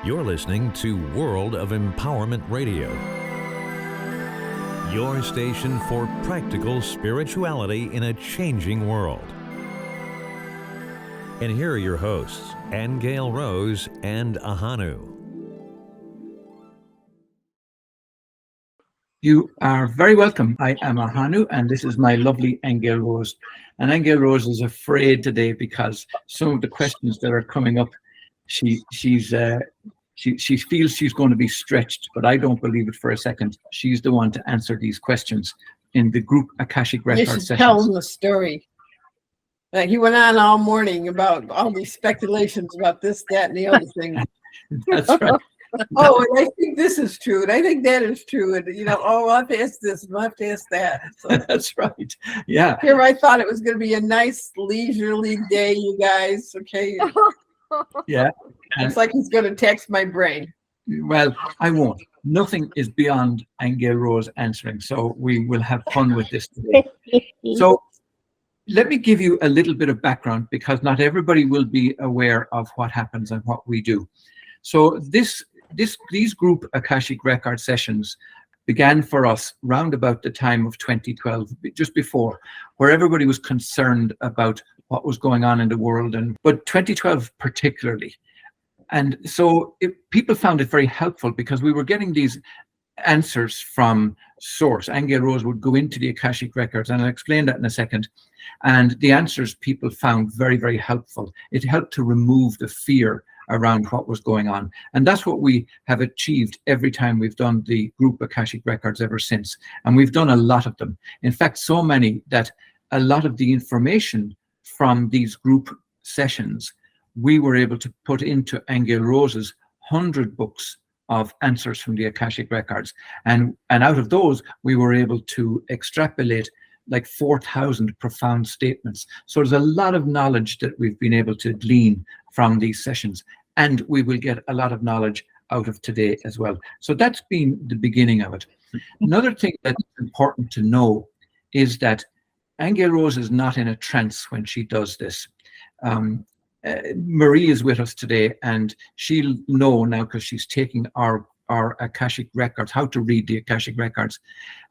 You're listening to World of Empowerment Radio, your station for practical spirituality in a changing world. And here are your hosts, Aingeal Rose and Ahanu. You are very welcome. I am Ahanu, and this is my lovely Aingeal Rose. And Aingeal Rose is afraid today because some of the questions that are coming up, she feels she's going to be stretched, but I don't believe it for a second. She's the one to answer these questions in the group Akashic Records sessions. You should tell him the story. He went on all morning about all these speculations about this, that, and the other thing. That's right. Oh, and I think this is true, and I think that is true, and I'll have to ask this, and I'll have to ask that. So That's right. Yeah. here I thought it was going to be a nice leisurely day, you guys. Okay. Yeah. It's like he's going to text my brain. Well, I won't. Nothing is beyond Aingeal Rose answering, so we will have fun with this today. So let me give you a little bit of background, because not everybody will be aware of what happens and what we do. So these group Akashic Record sessions began for us round about the time of 2012, just before, where everybody was concerned about what was going on in the world, but 2012 particularly. And so people found it very helpful because we were getting these answers from source. Aingeal Rose would go into the Akashic Records, and I'll explain that in a second. And the answers people found very, very helpful. It helped to remove the fear around what was going on. And that's what we have achieved every time we've done the group Akashic Records ever since. And we've done a lot of them. In fact, so many that a lot of the information from these group sessions we were able to put into Aingeal Rose's 100 books of answers from the Akashic Records. And out of those, we were able to extrapolate like 4,000 profound statements. So there's a lot of knowledge that we've been able to glean from these sessions. And we will get a lot of knowledge out of today as well. So that's been the beginning of it. Another thing that's important to know is that Aingeal Rose is not in a trance when she does this. Marie is with us today, and she'll know now because she's taking our Akashic Records, how to read the Akashic Records.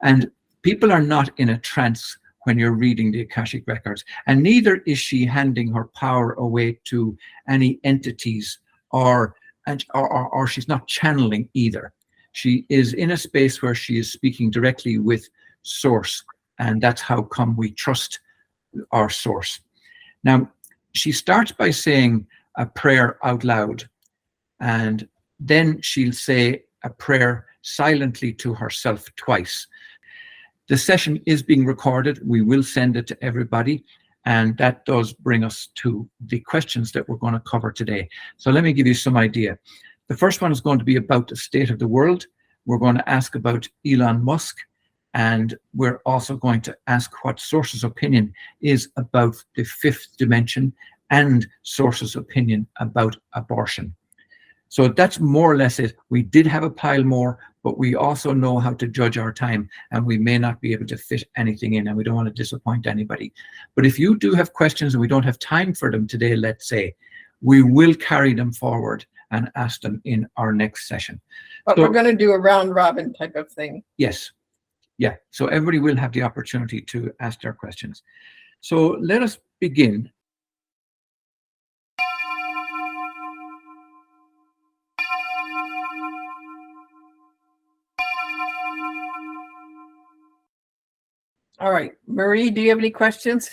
And people are not in a trance when you're reading the Akashic Records, and neither is she handing her power away to any entities or she's not channeling either. She is in a space where she is speaking directly with Source, and that's how come we trust our Source. Now, she starts by saying a prayer out loud, and then she'll say a prayer silently to herself twice. The session is being recorded. We will send it to everybody, and that does bring us to the questions that we're going to cover today. So let me give you some idea. The first one is going to be about the state of the world. We're going to ask about Elon Musk, and we're also going to ask what Source's opinion is about the fifth dimension and Source's opinion about abortion. So that's more or less it. We did have a pile more, but we also know how to judge our time, and we may not be able to fit anything in, and we don't want to disappoint anybody. But if you do have questions and we don't have time for them today, let's say, we will carry them forward and ask them in our next session. But we're going to do a round robin type of thing. Yes. Yeah. So everybody will have the opportunity to ask their questions. So let us begin. All right, Marie, do you have any questions?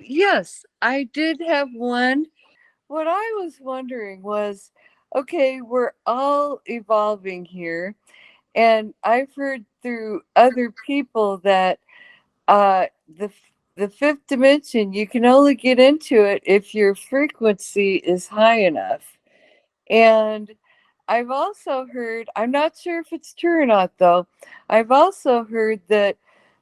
Yes, I did have one. What I was wondering was, okay, we're all evolving here, and I've heard through other people that the fifth dimension, you can only get into it if your frequency is high enough. And I've also heard, I'm not sure if it's true or not though, I've also heard that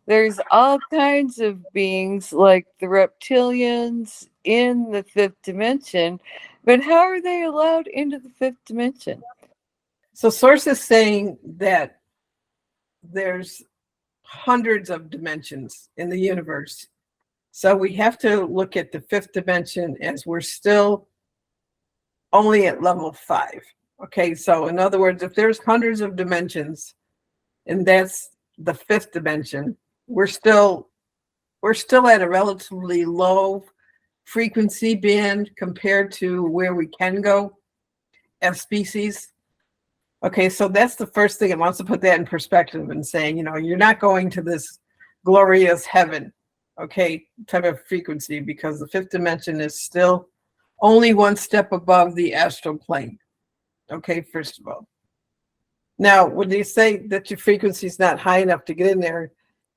there's all kinds of beings like the reptilians in the fifth dimension, but how are they allowed into the fifth dimension? So Source is saying that there's hundreds of dimensions in the universe, So we have to look at the fifth dimension as we're still only at level 5. Okay, so in other words, if there's hundreds of dimensions and that's the fifth dimension, we're still at a relatively low frequency band compared to where we can go as species. Okay, so that's the first thing. It wants to put that in perspective and saying, you know, you're not going to this glorious heaven, okay, type of frequency, because the fifth dimension is still only one step above the astral plane. Okay, first of all. Now, when they say that your frequency is not high enough to get in there,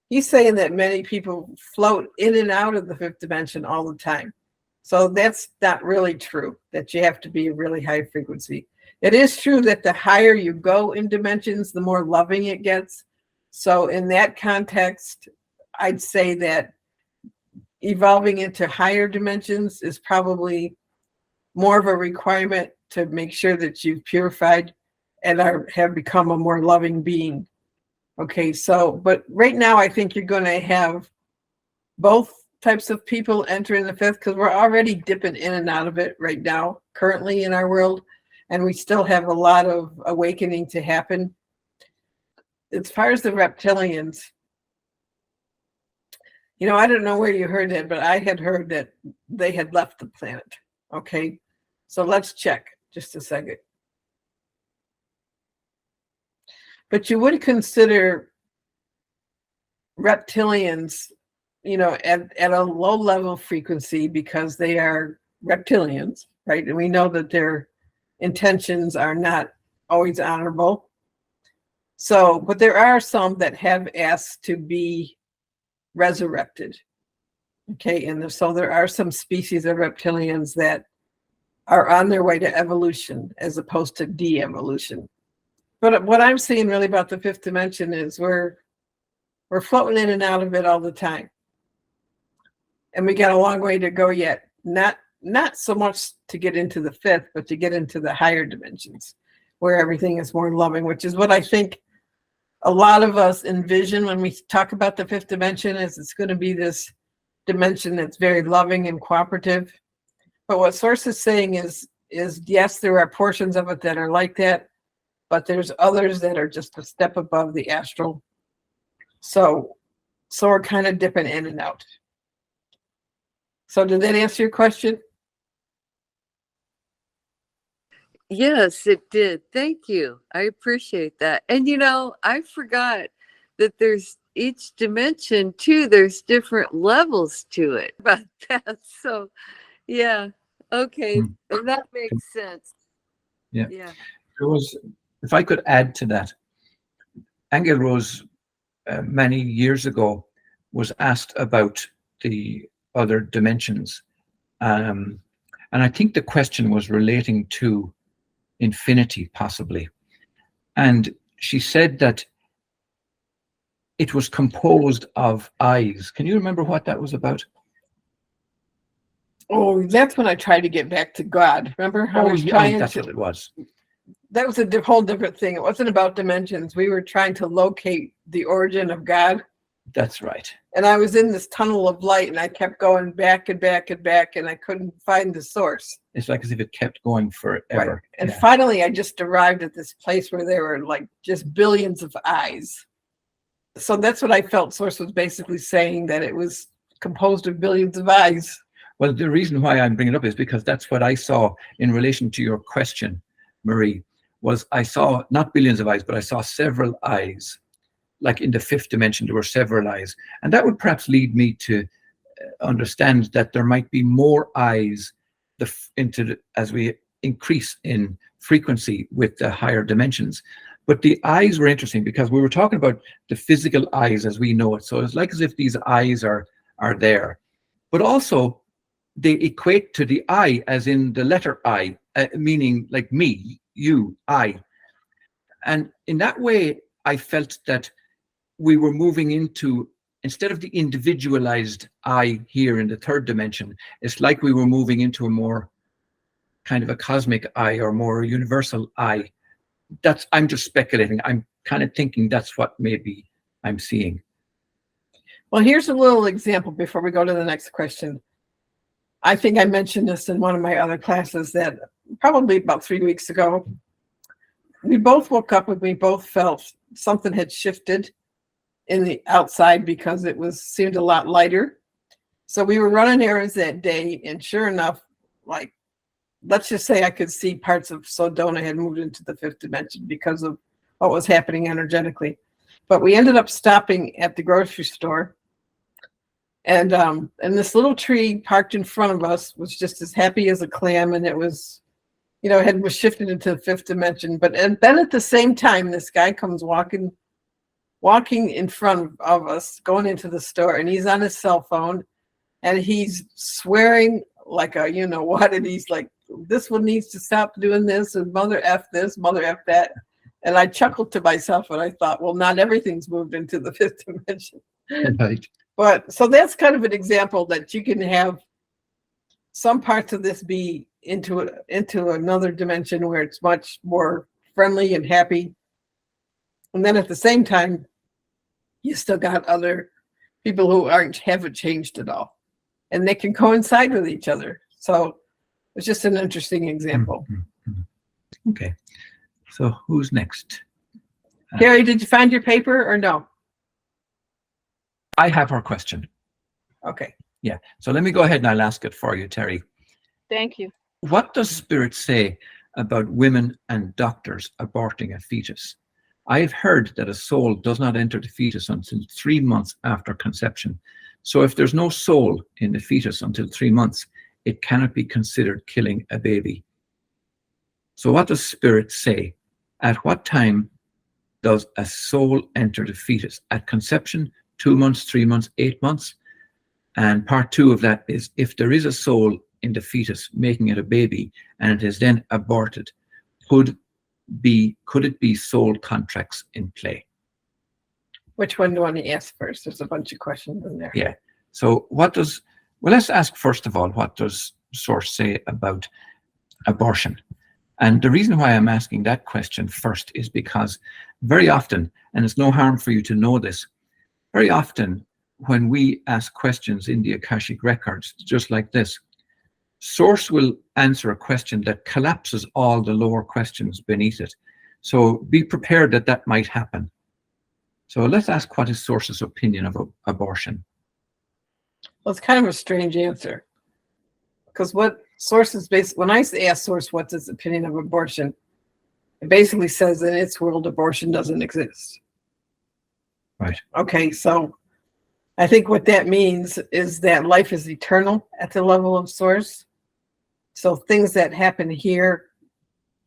he's saying that many people float in and out of the fifth dimension all the time. So that's not really true, that you have to be a really high frequency. It is true that the higher you go in dimensions, the more loving it gets. So in that context, I'd say that evolving into higher dimensions is probably more of a requirement to make sure that you've purified and have become a more loving being. Okay, so, but right now I think you're going to have both types of people entering the fifth, because we're already dipping in and out of it right now, currently in our world, and we still have a lot of awakening to happen. As far as the reptilians, you know, I don't know where you heard that, but I had heard that they had left the planet. Okay, so let's check just a second. But you would consider reptilians, you know, at a low level frequency because they are reptilians, right? And we know that their intentions are not always honorable. So, but there are some that have asked to be resurrected. Okay, and so there are some species of reptilians that are on their way to evolution as opposed to de-evolution. But what I'm seeing really about the fifth dimension is we're floating in and out of it all the time. And we got a long way to go yet. Not so much to get into the fifth, but to get into the higher dimensions where everything is more loving, which is what I think a lot of us envision when we talk about the fifth dimension, is it's going to be this dimension that's very loving and cooperative. But what Source is saying is yes, there are portions of it that are like that, but there's others that are just a step above the astral. So we're kind of dipping in and out. So did that answer your question? Yes, it did. Thank you. I appreciate that. And you know, I forgot that there's each dimension too, there's different levels to it about that. So yeah, okay. And that makes sense. Yeah. Yeah. There was, if I could add to that, Aingeal Rose many years ago was asked about the other dimensions. And I think the question was relating to infinity, possibly. And she said that it was composed of eyes. Can you remember what that was about? Oh, that's when I tried to get back to God. Remember how I was trying that's to, what it was. that was a whole different thing. It wasn't about dimensions. We were trying to locate the origin of God. That's right. And I was in this tunnel of light and I kept going back and back and back and I couldn't find the source. It's like as if it kept going forever. Right. And finally I just arrived at this place where there were like just billions of eyes. So that's what I felt Source was basically saying, that it was composed of billions of eyes. Well, the reason why I'm bringing it up is because that's what I saw in relation to your question, Marie, was I saw not billions of eyes, but I saw several eyes. Like in the fifth dimension, there were several eyes. And that would perhaps lead me to understand that there might be more eyes as we increase in frequency with the higher dimensions. But the eyes were interesting because we were talking about the physical eyes as we know it. So it's like as if these eyes are there. But also, they equate to the I as in the letter I, meaning like me, you, I. And in that way, I felt that we were moving into, instead of the individualized I here in the third dimension, it's like we were moving into a more kind of a cosmic I or more universal I. I'm just speculating. I'm kind of thinking that's what maybe I'm seeing. Well, here's a little example before we go to the next question. I think I mentioned this in one of my other classes that probably about 3 weeks ago, we both woke up and we both felt something had shifted in the outside because it seemed a lot lighter. So we were running errands that day, and sure enough, like, let's just say I could see parts of Sedona had moved into the fifth dimension because of what was happening energetically. But we ended up stopping at the grocery store, and this little tree parked in front of us was just as happy as a clam, and it was, was shifted into the fifth dimension. And then at the same time, this guy comes walking in front of us, going into the store, and he's on his cell phone, and he's swearing like a what, and he's like, this one needs to stop doing this, and mother F this, mother F that. And I chuckled to myself, and I thought, well, not everything's moved into the fifth dimension. Right. But so that's kind of an example that you can have some parts of this be into another dimension where it's much more friendly and happy. And then at the same time, you still got other people who haven't changed at all. And they can coincide with each other. So it's just an interesting example. Mm-hmm. Okay. So who's next? Carrie, did you find your paper or no? I have her question. Okay. Yeah. So let me go ahead and I'll ask it for you, Terry. Thank you. What does Spirit say about women and doctors aborting a fetus? I've heard that a soul does not enter the fetus until 3 months after conception. So if there's no soul in the fetus until 3 months, it cannot be considered killing a baby. So what does Spirit say? At what time does a soul enter the fetus? At conception, 2 months, 3 months, 8 months? And part two of that is, if there is a soul in the fetus making it a baby and it is then aborted, could it be soul contracts in play? Which one do you want to ask first? There's a bunch of questions in there. Yeah. So let's ask first of all, what does Source say about abortion? And the reason why I'm asking that question first is because very often, and it's no harm for you to know this, very often when we ask questions in the Akashic Records, just like this, Source will answer a question that collapses all the lower questions beneath it. So be prepared that might happen. So let's ask, what is Source's opinion of abortion? Well, it's kind of a strange answer. Because what Source is basically, when I ask Source what's his opinion of abortion, it basically says in its world, abortion doesn't exist. Right. Okay, so I think what that means is that life is eternal at the level of Source. So things that happen here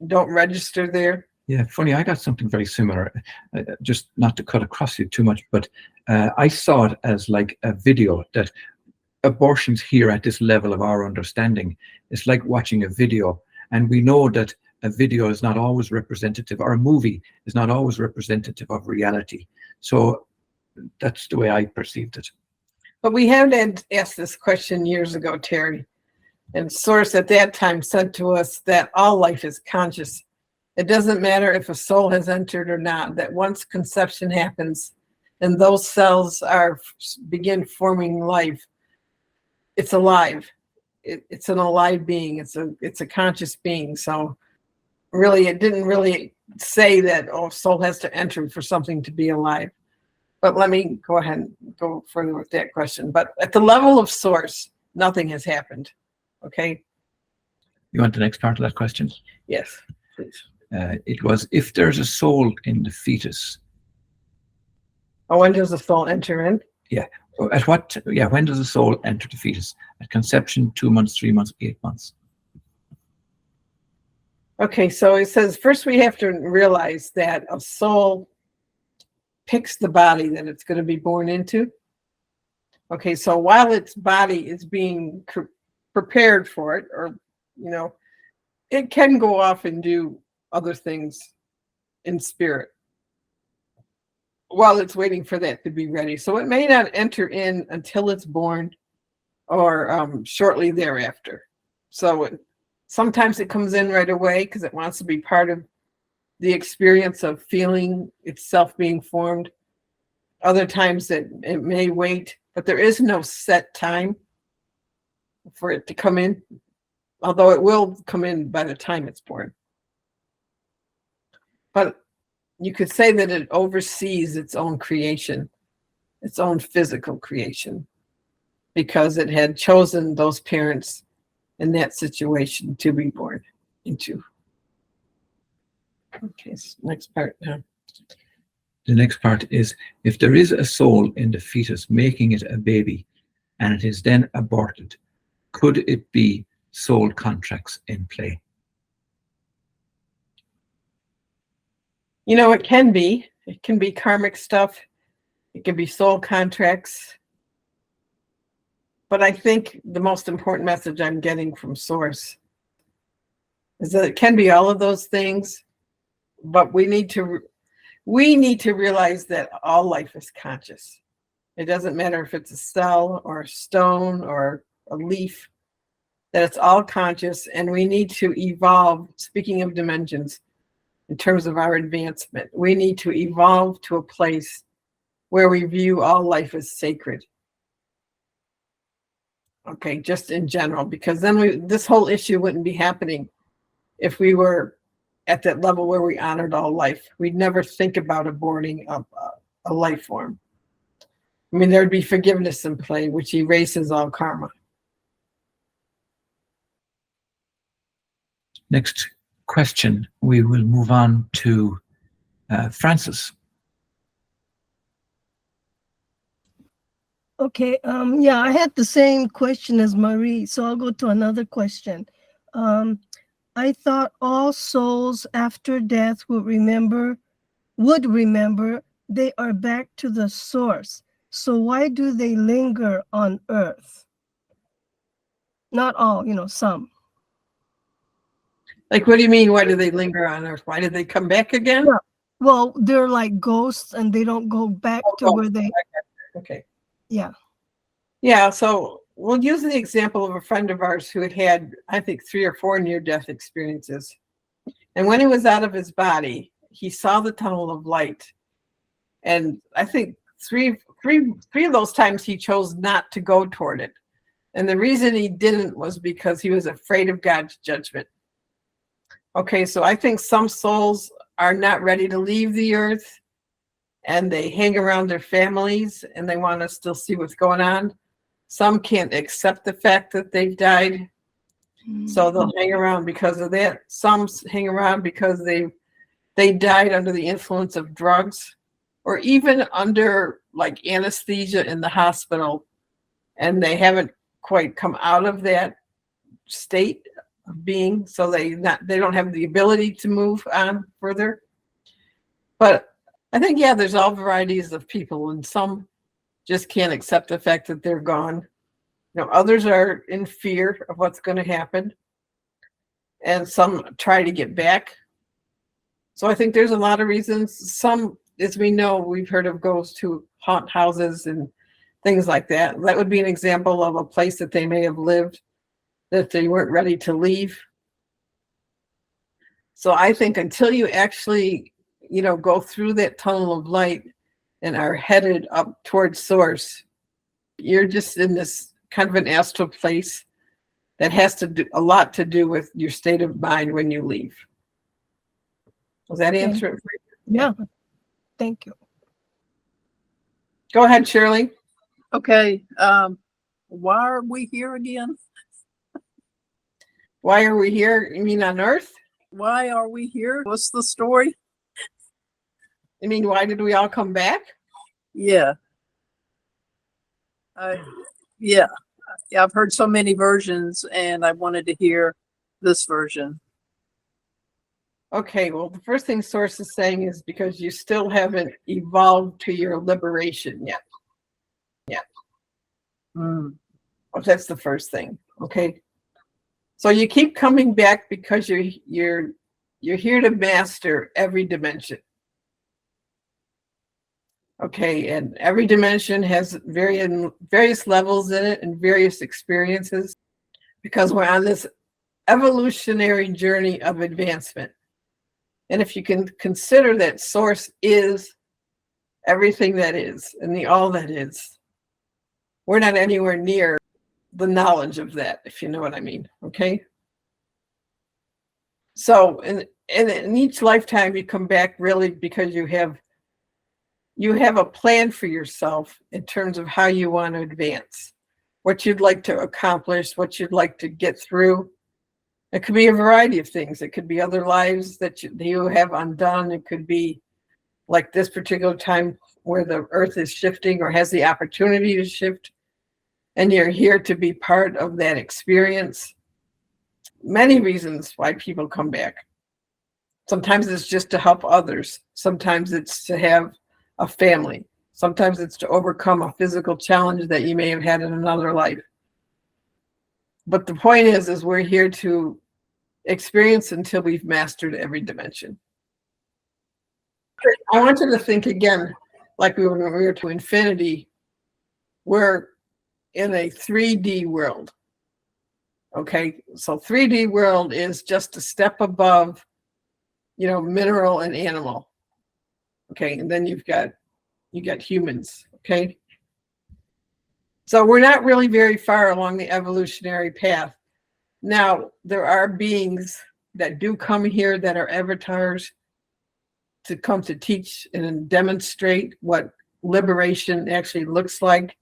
don't register there. Yeah, funny, I got something very similar, just not to cut across you too much, but I saw it as like a video that abortions here at this level of our understanding. It's like watching a video, and we know that a video is not always representative, or a movie is not always representative of reality. So that's the way I perceived it. But we had asked this question years ago, Terry, and Source at that time said to us that all life is conscious. It doesn't matter if a soul has entered or not, that once conception happens and those cells begin forming life, it's alive. It's an alive being. It's a conscious being. So really, it didn't really say that, soul has to enter for something to be alive. But let me go ahead and go further with that question. But at the level of Source, nothing has happened. Okay? You want the next part of that question? Yes, please. It was, if there's a soul in the fetus. Oh, when does the soul enter in? Yeah. When does the soul enter the fetus? At conception, 2 months, 3 months, 8 months. Okay, so it says first we have to realize that a soul picks the body that it's going to be born into. Okay, so while its body is being prepared for it, or, it can go off and do other things in spirit while it's waiting for that to be ready. So it may not enter in until it's born or shortly thereafter. So sometimes it comes in right away because it wants to be part of the experience of feeling itself being formed. Other times it may wait, but there is no set time for it to come in, although it will come in by the time it's born. But you could say that it oversees its own creation, its own physical creation, because it had chosen those parents in that situation to be born into. Okay, so next part now. The next part is, if there is a soul in the fetus making it a baby and it is then aborted, could it be soul contracts in play? You know, it can be. It can be karmic stuff. It can be soul contracts. But I think the most important message I'm getting from Source is that it can be all of those things, but we need to realize that all life is conscious. It doesn't matter if it's a cell or a stone or a leaf, that it's all conscious, and we need to evolve. Speaking of dimensions, in terms of our advancement, we need to evolve to a place where we view all life as sacred. Okay, just in general, because then this whole issue wouldn't be happening if we were at that level where we honored all life. We'd never think about aborting a life form. I mean, there'd be forgiveness in play, which erases all karma. Next question, we will move on to Francis. Okay, yeah, I had the same question as Marie, so I'll go to another question. I thought all souls after death would remember they are back to the source. So why do they linger on Earth? Not all, some. Like, what do you mean? Why do they linger on Earth? Why did they come back again? Yeah. Well, they're like ghosts and they don't go back to where they. Okay. Yeah. Yeah. So we'll use the example of a friend of ours who had, I think, 3 or 4 near-death experiences. And when he was out of his body, he saw the tunnel of light. And I think three of those times he chose not to go toward it. And the reason he didn't was because he was afraid of God's judgment. Okay, so I think some souls are not ready to leave the earth and they hang around their families and they want to still see what's going on. Some can't accept the fact that they've died, so they'll hang around because of that. Some hang around because they died under the influence of drugs or even under like anesthesia in the hospital, and they haven't quite come out of that state of being, so they don't have the ability to move on further. But I think, yeah, there's all varieties of people, and some just can't accept the fact that they're gone. Others are in fear of what's going to happen, and some try to get back. So I think there's a lot of reasons. Some, as we know, we've heard of ghosts who haunt houses and things like that. That would be an example of a place that they may have lived that they weren't ready to leave. So I think until you actually, go through that tunnel of light and are headed up towards source, you're just in this kind of an astral place that has to do a lot to do with your state of mind when you leave. Does that answer it for you? Yeah. Thank you. Go ahead, Shirley. Okay. Why are we here again? Why are we here? You mean on Earth? Why are we here? What's the story? You mean, why did we all come back? Yeah. Yeah. I've heard so many versions and I wanted to hear this version. Okay, well, the first thing Source is saying is because you still haven't evolved to your liberation yet. Well, that's the first thing. Okay. So you keep coming back because you're here to master every dimension. Okay, and every dimension has various levels in it and various experiences, because we're on this evolutionary journey of advancement. And if you can consider that Source is everything that is and the all that is. We're not anywhere near the knowledge of that, if you know what I mean. Okay. So in each lifetime you come back really because you have a plan for yourself in terms of how you want to advance, what you'd like to accomplish, what you'd like to get through. It could be a variety of things. It could be other lives that you have undone. It could be like this particular time where the earth is shifting or has the opportunity to shift, and you're here to be part of that experience. Many reasons why people come back. Sometimes it's just to help others. Sometimes it's to have a family. Sometimes it's to overcome a physical challenge that you may have had in another life. But the point is we're here to experience until we've mastered every dimension. I want you to think again, like when we were to infinity, we're in a 3D world. Okay, so 3D world is just a step above, mineral and animal. Okay, and then you got humans. Okay, so we're not really very far along the evolutionary path. Now, there are beings that do come here that are avatars to come to teach and demonstrate what liberation actually looks like.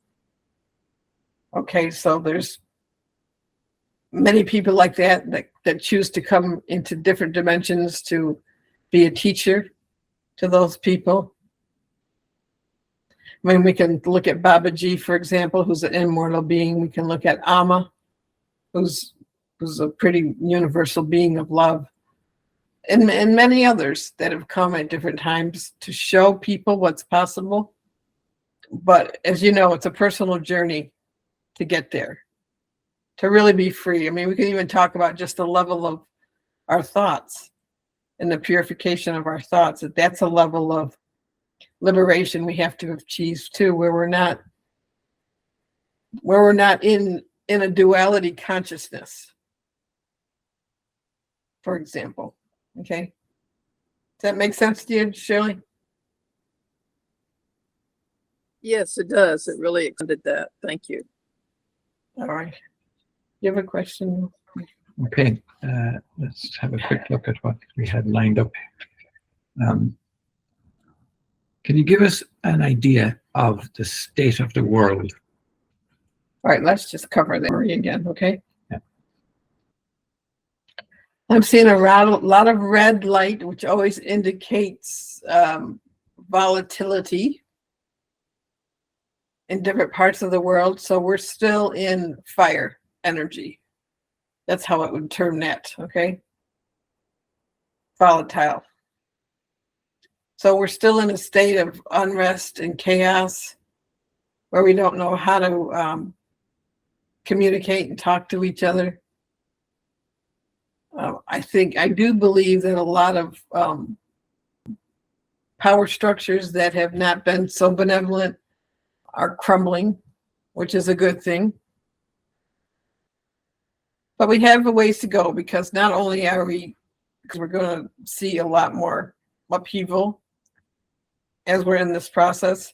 Okay, so there's many people like that choose to come into different dimensions to be a teacher to those people. I mean, we can look at Babaji, for example, who's an immortal being. We can look at Amma, who's a pretty universal being of love, and many others that have come at different times to show people what's possible. But as you know, it's a personal journey to get there, to really be free. I mean, we can even talk about just the level of our thoughts and the purification of our thoughts. That's a level of liberation we have to achieve too, where we're not in a duality consciousness, for example. Okay, does that make sense to you, Shirley? Yes, it does. It really extended that. Thank you. All right. You have a question? Okay, let's have a quick look at what we had lined up. Can you give us an idea of the state of the world? All right, let's just cover that again, okay? Yeah. I'm seeing a lot of red light, which always indicates volatility in different parts of the world. So we're still in fire energy. That's how it would term that, okay? Volatile. So we're still in a state of unrest and chaos where we don't know how to communicate and talk to each other. I do believe that a lot of power structures that have not been so benevolent are crumbling, which is a good thing. But we have a ways to go, because not only because we're going to see a lot more upheaval as we're in this process.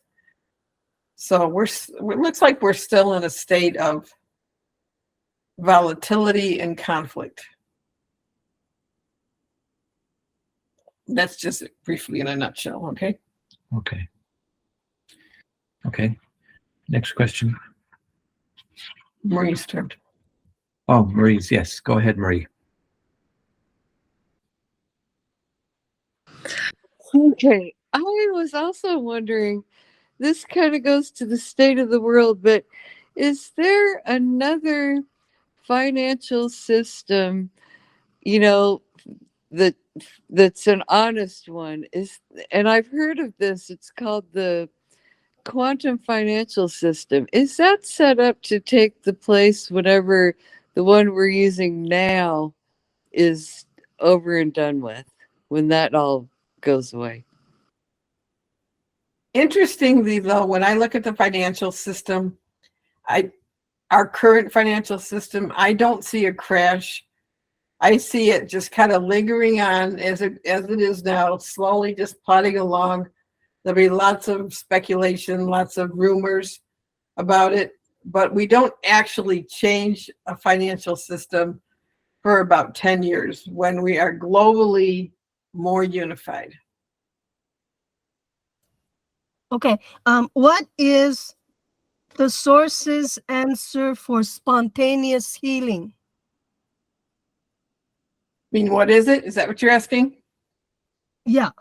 So it looks like we're still in a state of volatility and conflict. That's just briefly in a nutshell, okay? Okay. Okay. Next question. Marie's turn. Oh, Marie's, yes. Go ahead, Marie. Okay. I was also wondering, this kind of goes to the state of the world, but is there another financial system, that's an honest one? And I've heard of this. It's called the quantum financial system. Is that set up to take the place whenever the one we're using now is over and done with, when that all goes away? Interestingly, though, when I look at the financial system, our current financial system, I don't see a crash. I see it just kind of lingering on as it is now, slowly just plodding along There'll be lots of speculation, lots of rumors about it, but we don't actually change a financial system for about 10 years when we are globally more unified. Okay. What is the source's answer for spontaneous healing? I mean, what is it? Is that what you're asking? Yeah.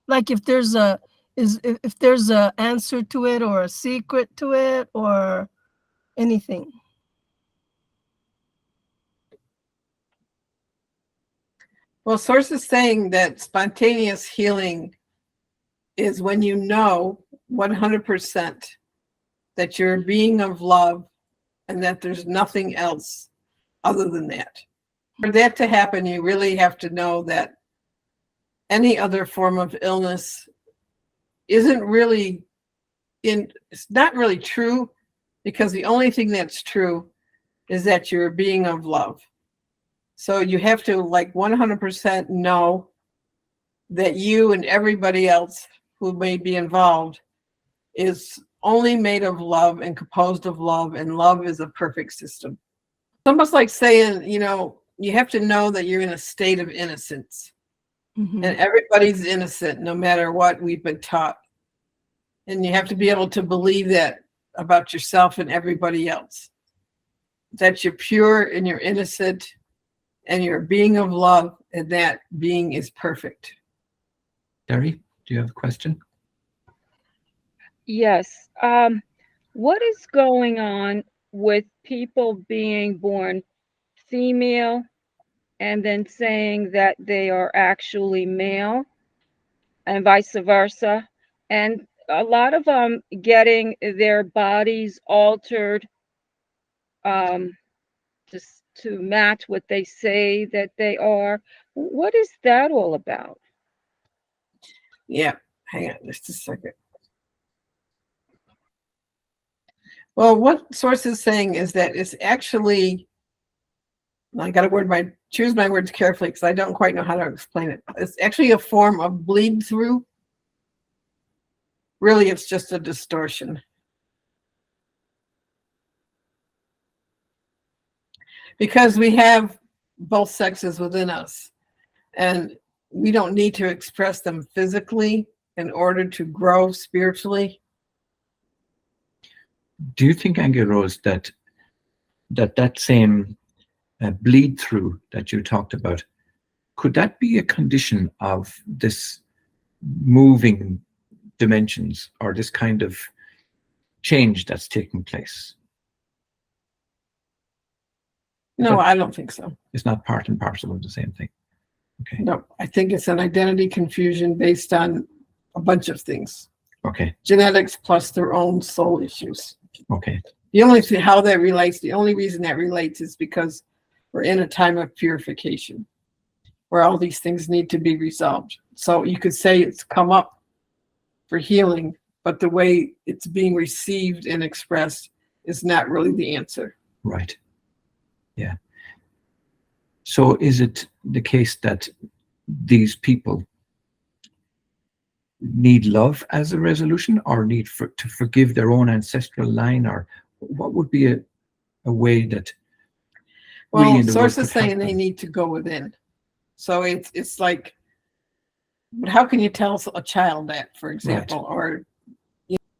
Like if there's a if there's a answer to it or a secret to it or anything. Well, Source is saying that spontaneous healing is when you know 100% that you're a being of love and that there's nothing else other than that. For that to happen, you really have to know that any other form of illness isn't really it's not really true, because the only thing that's true is that you're a being of love. So you have to like 100% know that you and everybody else who may be involved is only made of love and composed of love, and love is a perfect system. It's almost like saying, you know, you have to know that you're in a state of innocence. Mhm. And everybody's innocent no matter what we've been taught. And you have to be able to believe that about yourself and everybody else. That you're pure and you're innocent and you're a being of love, and that being is perfect. Derry, do you have a question? Yes. What is going on with people being born female and then saying that they are actually male and vice versa? And a lot of them getting their bodies altered just to match what they say that they are. What is that all about? Yeah, hang on just a second. Well, what Source is saying is that it's actually, I got to choose my words carefully because I don't quite know how to explain it. It's actually a form of bleed through. Really, it's just a distortion. Because we have both sexes within us, and we don't need to express them physically in order to grow spiritually. Do you think, Aingeal Rose, that same bleed through that you talked about, could that be a condition of this moving dimensions or this kind of change that's taking place? No, I don't think so. It's not part and parcel of the same thing. Okay. No, I think it's an identity confusion based on a bunch of things. Okay. Genetics plus their own soul issues. Okay. The only thing, how that relates, the only reason that relates is because we're in a time of purification where all these things need to be resolved. So you could say it's come up for healing, but the way it's being received and expressed is not really the answer. Right. Yeah. So is it the case that these people need love as a resolution, or need to forgive their own ancestral line, or what would be a way that well, Source is saying they need to go within. So it's like, but how can you tell a child that, for example, right. Or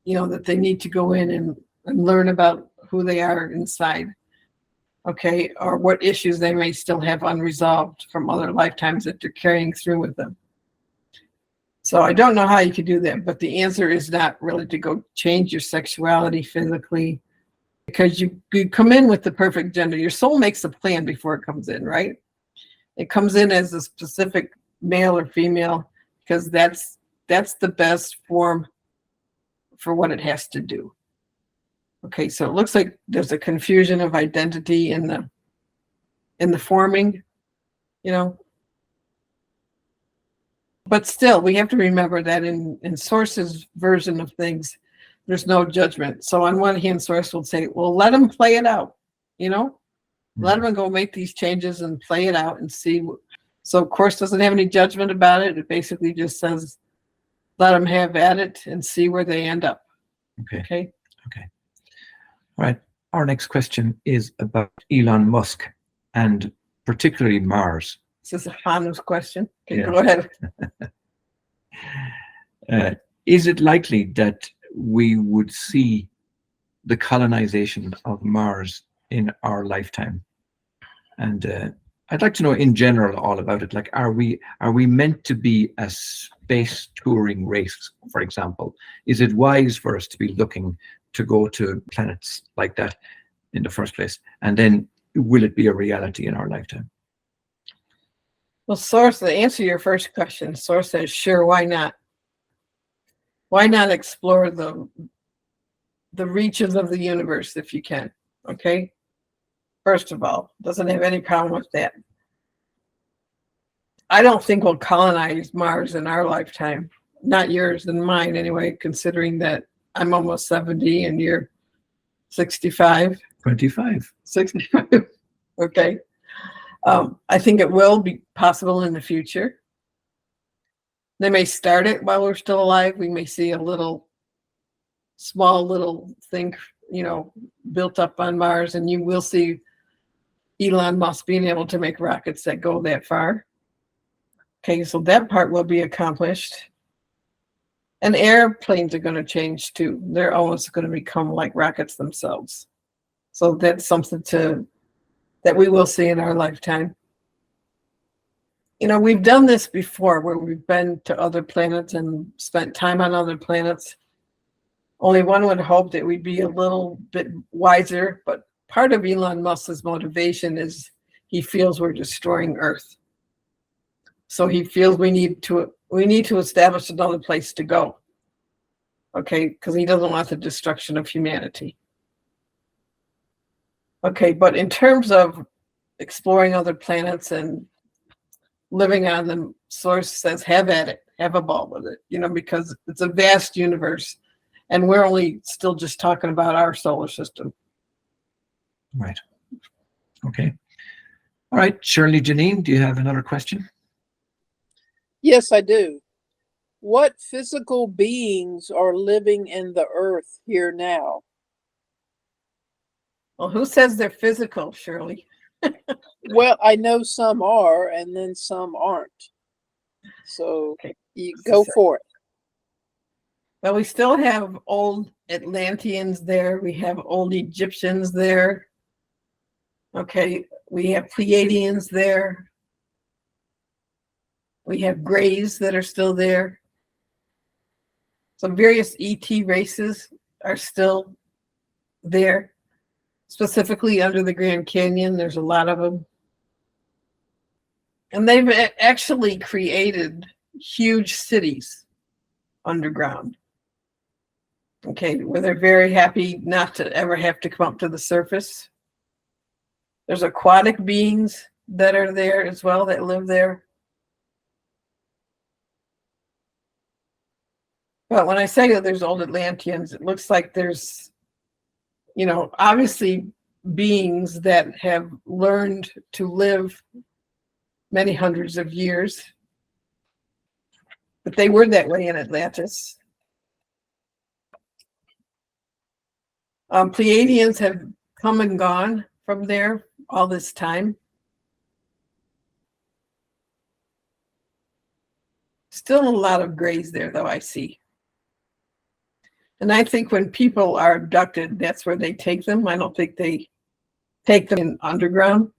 you know that they need to go in and learn about who they are inside, okay, or what issues they may still have unresolved from other lifetimes that they're carrying through with them. So I don't know how you could do that, but the answer is not really to go change your sexuality physically, because you come in with the perfect gender. Your soul makes a plan before it comes in, right? It comes in as a specific male or female because that's the best form for what it has to do. Okay, so it looks like there's a confusion of identity in the forming, you know. But still, we have to remember that in Source's version of things, there's no judgment. So on one hand, Source will say, well, let them play it out, you know? Let them go make these changes and play it out and see. So Course doesn't have any judgment about it. It basically just says, let them have at it and see where they end up. Okay. Okay. All right. Our next question is about Elon Musk and particularly Mars. This is a Hanu's question. Okay, Yeah. go ahead. Is it likely that we would see the colonization of Mars in our lifetime? And I'd like to know in general all about it. Like, are we meant to be a space touring race, for example? Is it wise for us to be looking to go to planets like that in the first place? And then will it be a reality in our lifetime? Well, Source, to answer your first question, Source says, sure, why not? Why not explore the reaches of the universe if you can? Okay. First of all, doesn't have any problem with that. I don't think we'll colonize Mars in our lifetime. Not yours and mine anyway, considering that I'm almost 70 and you're 65. 25. 65. Okay. I think it will be possible in the future. They may start it while we're still alive. We may see a small little thing, built up on Mars, and you will see Elon Musk being able to make rockets that go that far. Okay, so that part will be accomplished. And airplanes are going to change too. They're almost going to become like rockets themselves. So that's something that we will see in our lifetime. We've done this before where we've been to other planets and spent time on other planets. Only one would hope that we'd be a little bit wiser, but part of Elon Musk's motivation is he feels we're destroying Earth. So he feels we need to establish another place to go. Okay, because he doesn't want the destruction of humanity. Okay, but in terms of exploring other planets and living on them, Source says have at it, have a ball with it, because it's a vast universe and we're only still just talking about our solar system. Right. Okay. All right. Shirley Janine, do you have another question? Yes, I do. What physical beings are living in the earth here now? Well, who says they're physical, Shirley? Well, I know some are and then some aren't. So Okay. you go for it. Well, we still have old Atlanteans there. We have old Egyptians there. Okay, we have Pleiadians there. We have Greys that are still there. Some various ET races are still there. Specifically under the Grand Canyon, there's a lot of them. And they've actually created huge cities underground. Okay, where they're very happy not to ever have to come up to the surface. There's aquatic beings that are there as well that live there. But when I say that there's old Atlanteans, it looks like there's, obviously beings that have learned to live many hundreds of years. But they were that way in Atlantis. Pleiadians have come and gone from there all this time. Still a lot of Greys there, though, I see. And I think when people are abducted, that's where they take them. I don't think they take them in underground.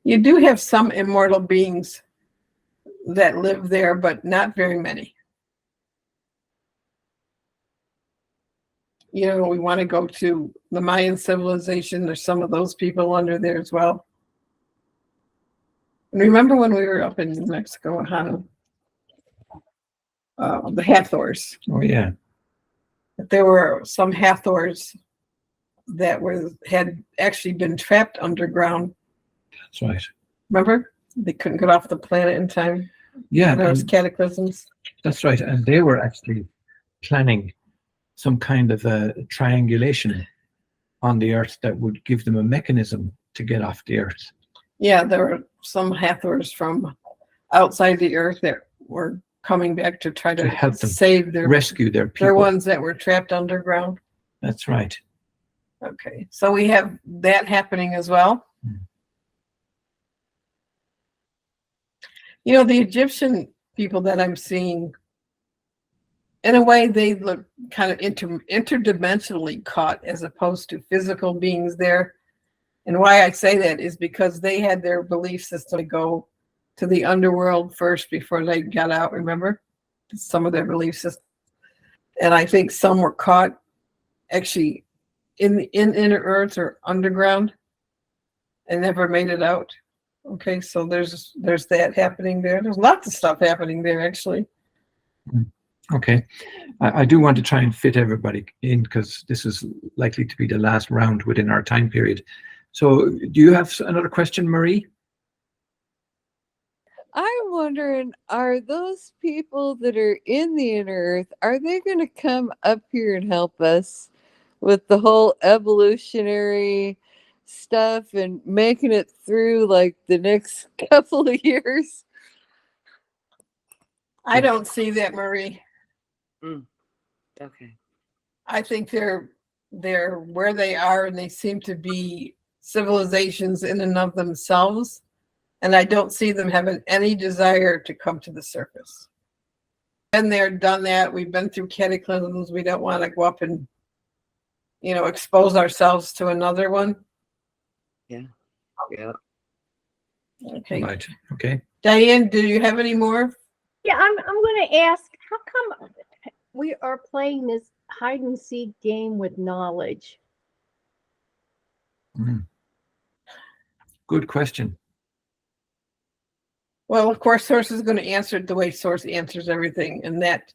You do have some immortal beings that live there, but not very many. We want to go to the Mayan civilization. There's some of those people under there as well. And remember when we were up in New Mexico, Hanu, the Hathors. Oh, yeah. There were some Hathors that had actually been trapped underground. That's right. Remember? They couldn't get off the planet in time. Yeah. There was cataclysms. That's right. And they were actually planning some kind of a triangulation on the Earth that would give them a mechanism to get off the Earth. Yeah, there were some Hathors from outside the earth that were coming back to try to help them save rescue their people. their ones that were trapped underground. That's right. Okay, so we have that happening as well. You know, the Egyptian people that I'm seeing, in a way, they look kind of interdimensionally caught as opposed to physical beings there. And why I say that is because they had their belief system to go to the underworld first before they got out, remember? Some of their belief systems. And I think some were caught actually in inner earth or underground and never made it out. Okay, so there's that happening there. There's lots of stuff happening there, actually. Okay. I do want to try and fit everybody in because this is likely to be the last round within our time period. So do you have another question, Marie? I'm wondering, are those people that are in the inner earth, are they going to come up here and help us with the whole evolutionary stuff and making it through like the next couple of years? I don't see that, Marie. Okay. I think they're where they are, and they seem to be civilizations in and of themselves. And I don't see them having any desire to come to the surface. Been there, done that. We've been through cataclysms. We don't want to go up and, you know, expose ourselves to another one. Yeah. Okay. Right. Okay. Diane, do you have any more? Yeah, I'm going to ask, how come we are playing this hide and seek game with knowledge? Good question. Well, of course, Source is going to answer it the way Source answers everything, and that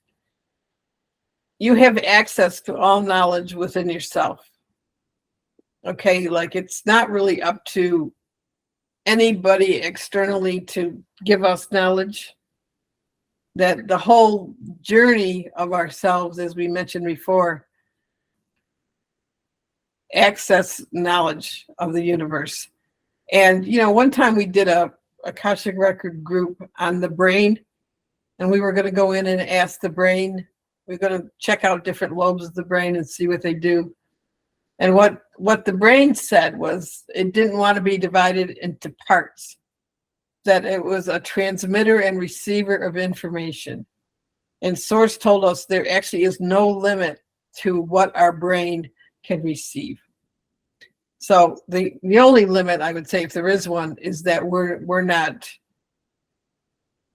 you have access to all knowledge within yourself. Okay, like it's not really up to anybody externally to give us knowledge. That the whole journey of ourselves, as we mentioned before, access knowledge of the universe. And, you know, one time we did a Akashic Record group on the brain, and we were going to go in and ask the brain, we're going to check out different lobes of the brain and see what they do. And what the brain said was it didn't want to be divided into parts, that it was a transmitter and receiver of information. And Source told us there actually is no limit to what our brain can receive. So the only limit, I would say, if there is one, is that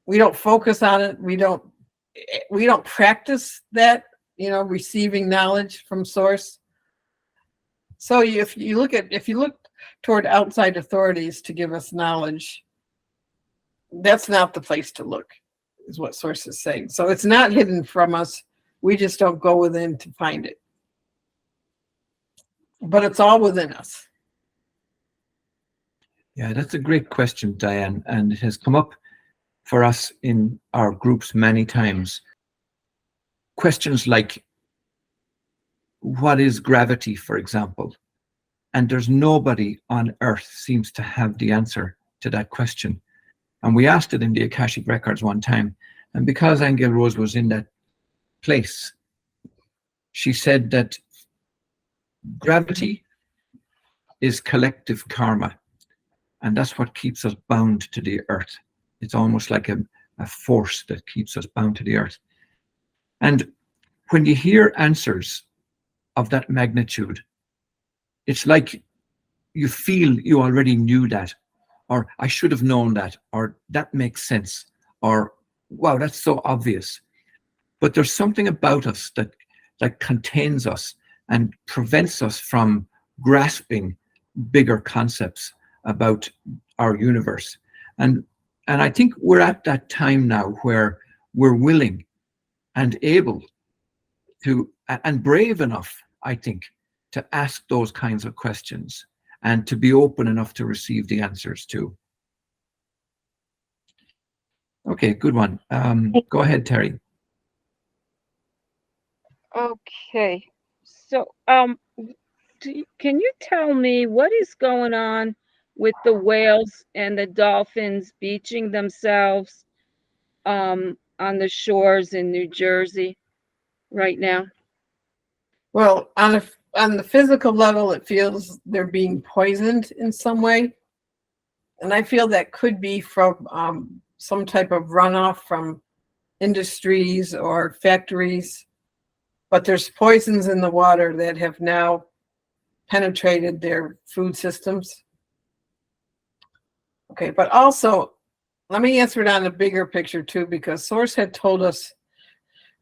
we don't focus on it. We don't practice that, you know, receiving knowledge from Source. So if you look toward outside authorities to give us knowledge, that's not the place to look, is what Source is saying. So it's not hidden from us. We just don't go within to find it. But it's all within us. Yeah, that's a great question, Diane, and it has come up for us in our groups many times. Questions like, what is gravity, for example? And there's nobody on Earth seems to have the answer to that question. And we asked it in the Akashic Records one time, and because Aingeal Rose was in that place, she said that gravity is collective karma, and that's what keeps us bound to the earth. It's almost like a force that keeps us bound to the earth. And when you hear answers of that magnitude, it's like you feel you already knew that, or I should have known that, or that makes sense, or wow, that's so obvious. But there's something about us that contains us and prevents us from grasping bigger concepts about our universe. And I think we're at that time now where we're willing and able to, and brave enough, I think, to ask those kinds of questions and to be open enough to receive the answers too. Okay, good one. Go ahead, Terry. Okay. So, can you tell me what is going on with the whales and the dolphins beaching themselves on the shores in New Jersey right now? Well, on the physical level, it feels they're being poisoned in some way. And I feel that could be from some type of runoff from industries or factories. But there's poisons in the water that have now penetrated their food systems. Okay, but also, let me answer it on a bigger picture too, because Source had told us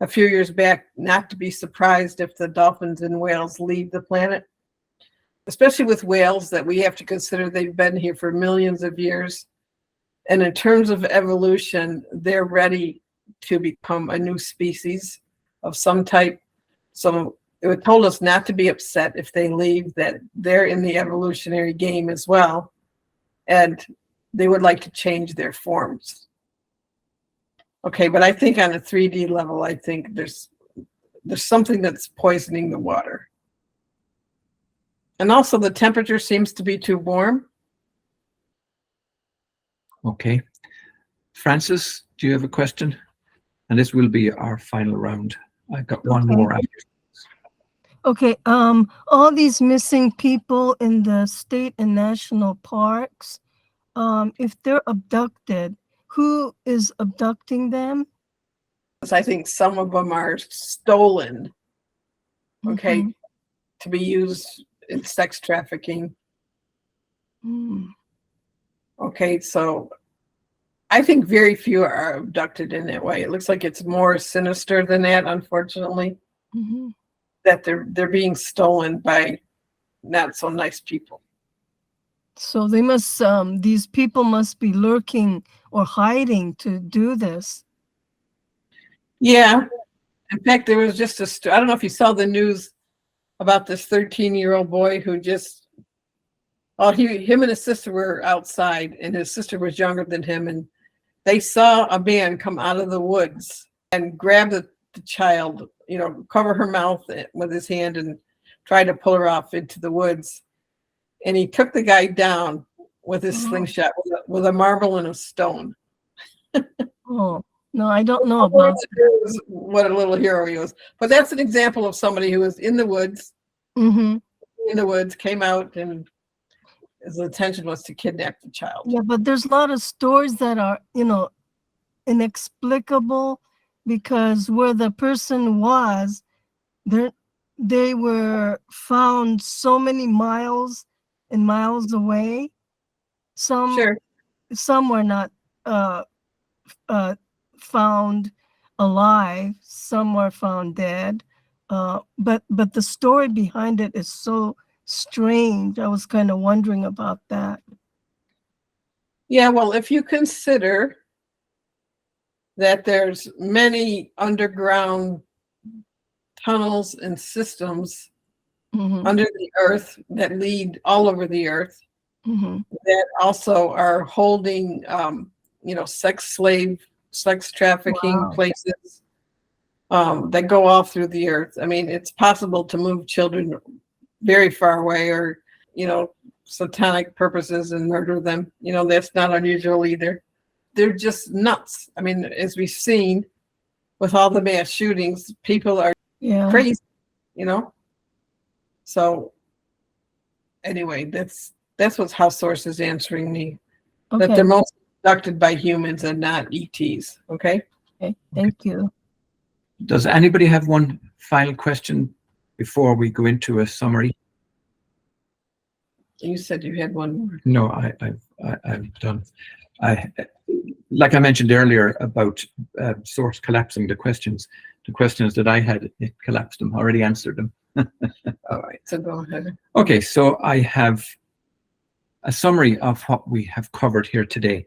a few years back not to be surprised if the dolphins and whales leave the planet, especially with whales that we have to consider they've been here for millions of years. And in terms of evolution, they're ready to become a new species of some type. So it told us not to be upset if they leave, that they're in the evolutionary game as well. And they would like to change their forms. Okay, but I think on a 3D level, I think there's something that's poisoning the water. And also the temperature seems to be too warm. Okay. Francis, do you have a question? And this will be our final round. I've got one more after. Okay, all these missing people in the state and national parks, if they're abducted, who is abducting them? I think some of them are stolen, okay, to be used in sex trafficking. Okay, so I think very few are abducted in that way. It looks like it's more sinister than that, unfortunately, that they're being stolen by not so nice people. So they must, these people must be lurking or hiding to do this. Yeah. In fact, there was just I don't know if you saw the news about this 13-year-old boy who just, him and his sister were outside, and his sister was younger than him, and they saw a man come out of the woods and grab the child, cover her mouth with his hand and try to pull her off into the woods. And he took the guy down with his slingshot with a marble and a stone. Oh, no, I don't know about that. What a little hero he was. But that's an example of somebody who was in the woods, came out, and his intention was to kidnap the child. Yeah, but there's a lot of stories that are, inexplicable, because where the person was, they were found so many miles and miles away. Some were not found alive, some were found dead. But the story behind it is so strange. I was kind of wondering about that. Yeah, well, if you consider that there's many underground tunnels and systems under the earth that lead all over the earth, that also are holding, sex trafficking places that go all through the earth. I mean, it's possible to move children very far away, or, satanic purposes, and murder them. That's not unusual either. They're just nuts. I mean, as we've seen with all the mass shootings, people are crazy, So anyway, that's how Source is answering me. Okay. That they're most abducted by humans and not ETs. Okay. Okay. Thank you. Does anybody have one final question before we go into a summary? You said you had one more. No, I've done. Like I mentioned earlier about Source collapsing the questions that I had, it collapsed them. I already answered them. All right, so go ahead. Okay, so I have a summary of what we have covered here today.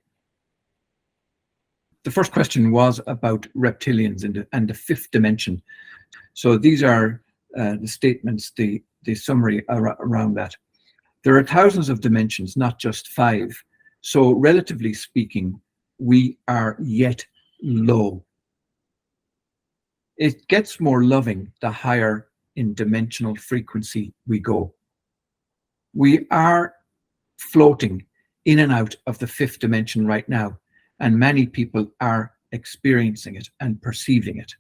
The first question was about reptilians and the fifth dimension. So these are the statements, the summary around that. There are thousands of dimensions, not just 5. So relatively speaking, we are yet low. It gets more loving the higher in dimensional frequency we go. We are floating in and out of the fifth dimension right now, and many people are experiencing it and perceiving it.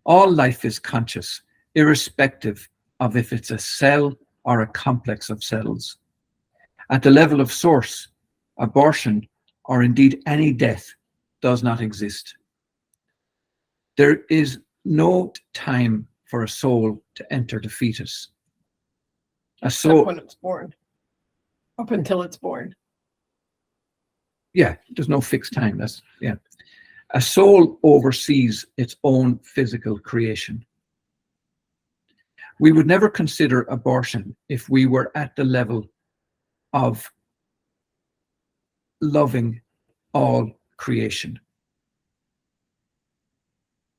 All life is conscious, irrespective of if it's a cell or a complex of cells. At the level of source, abortion, or indeed any death, does not exist. There is no time for a soul to enter the fetus. A soul, when it's born. Up until it's born. yeah, there's no fixed time. That's, yeah. A soul oversees its own physical creation. We would never consider abortion if we were at the level of loving all creation.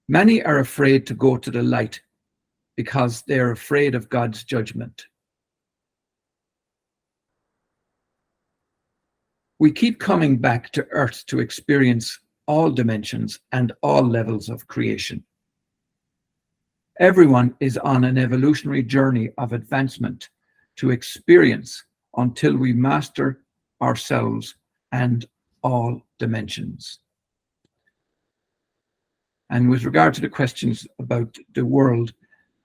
Many are afraid to go to the light because they're afraid of God's judgment. We keep coming back to Earth to experience all dimensions and all levels of creation. Everyone is on an evolutionary journey of advancement to experience until we master ourselves and all dimensions. And with regard to the questions about the world,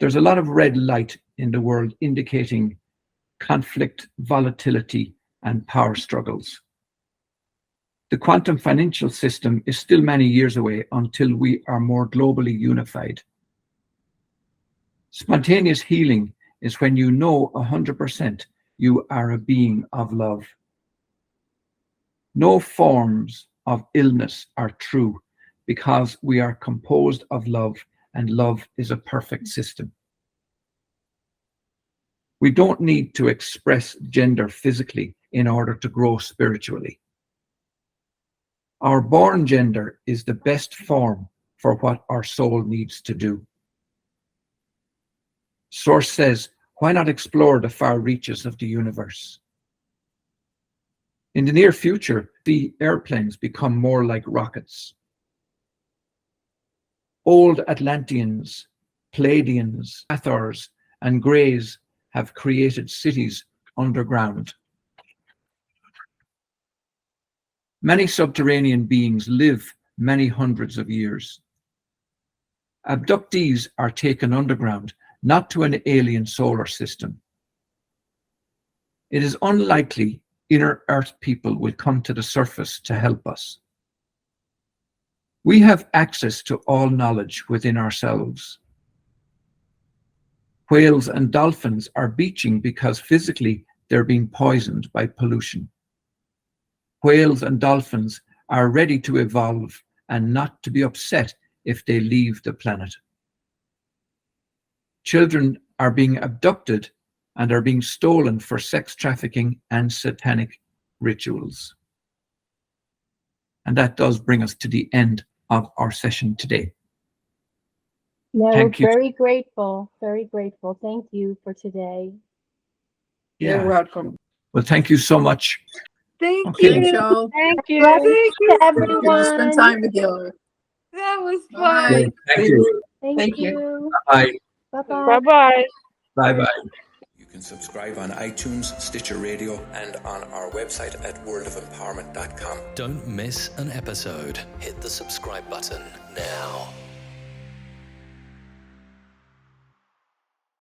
there's a lot of red light in the world indicating conflict, volatility, and power struggles. The quantum financial system is still many years away until we are more globally unified. Spontaneous healing is when you know 100% you are a being of love. No forms of illness are true because we are composed of love, and love is a perfect system. We don't need to express gender physically in order to grow spiritually. Our born gender is the best form for what our soul needs to do. Source says, why not explore the far reaches of the universe? In the near future, the airplanes become more like rockets. Old Atlanteans, Pleiadians, Hathors, and Greys have created cities underground. Many subterranean beings live many hundreds of years. Abductees are taken underground, not to an alien solar system. It is unlikely inner Earth people will come to the surface to help us. We have access to all knowledge within ourselves. Whales and dolphins are beaching because physically they're being poisoned by pollution. Whales and dolphins are ready to evolve and not to be upset if they leave the planet. Children are being abducted and are being stolen for sex trafficking and satanic rituals. And that does bring us to the end of our session today. No, Thank you. very grateful. Very grateful. Thank you for today. You're welcome. Well, thank you so much. Thank Okay. Thanks, you. y'all. Thank you. Blessings to Good to everyone. spend time together. That was Bye. fun. Thank you. Thank Thank you. you. Bye. Bye-bye. Bye-bye. Bye-bye. You can subscribe on iTunes, Stitcher Radio, and on our website at worldofempowerment.com. Don't miss an episode. Hit the subscribe button now.